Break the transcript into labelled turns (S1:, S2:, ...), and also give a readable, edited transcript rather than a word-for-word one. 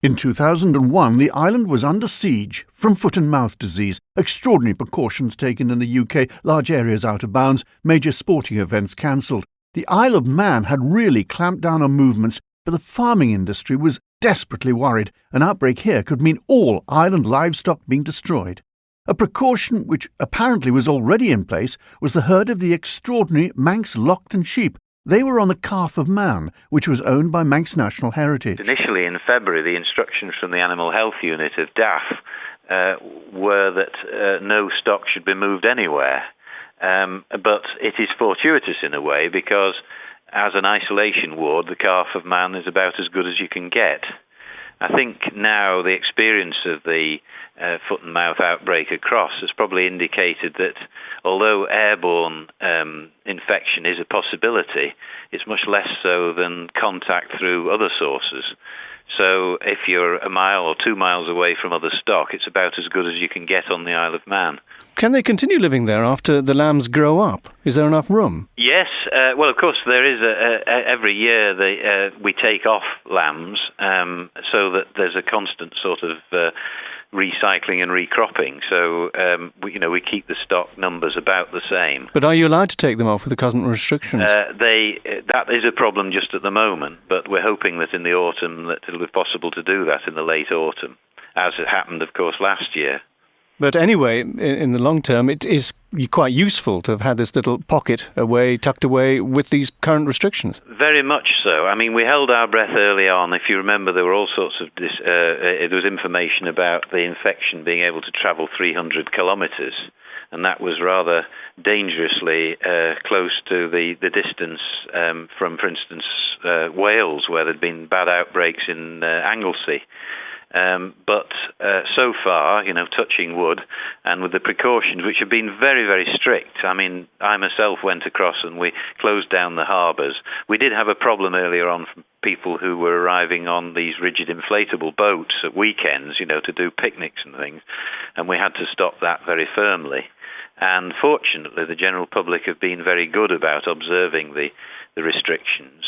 S1: In 2001, the island was under siege from foot and mouth disease. Extraordinary precautions taken in the UK, large areas out of bounds, major sporting events cancelled. The Isle of Man had really clamped down on movements, but the farming industry was desperately worried. An outbreak here could mean all island livestock being destroyed. A precaution which apparently was already in place was the herd of the extraordinary Manx Lockton sheep. They were on the Calf of Man, which was owned by Manx National Heritage.
S2: Initially in February, the instructions from the Animal Health Unit of DAF were that no stock should be moved anywhere. But it is fortuitous in a way because as an isolation ward, the Calf of Man is about as good as you can get. I think now the experience of the foot and mouth outbreak across has probably indicated that although airborne infection is a possibility, it's much less so than contact through other sources. So if you're a mile or 2 miles away from other stock, it's about as good as you can get on the Isle of Man.
S3: Can they continue living there after the lambs grow up? Is there enough room?
S2: Yes. Well, of course, there is. Every year we take off lambs so that there's a constant sort of recycling and recropping. So, we keep the stock numbers about the same.
S3: But are you allowed to take them off with the current restrictions?
S2: That is a problem just at the moment, but we're hoping that in the autumn that it'll be possible to do that in the late autumn, as it happened, of course, last year.
S3: But anyway, in the long term, it is quite useful to have had this little pocket tucked away with these current restrictions.
S2: Very much so. I mean, we held our breath early on. If you remember, there were all sorts of there was information about the infection being able to travel 300 kilometres, and that was rather dangerously close to the distance from, for instance, Wales, where there'd been bad outbreaks in Anglesey. But so far, touching wood, and with the precautions which have been very, very strict. I mean, I myself went across and we closed down the harbours. We did have a problem earlier on from people who were arriving on these rigid inflatable boats at weekends, to do picnics and things, and we had to stop that very firmly. And fortunately, the general public have been very good about observing the restrictions.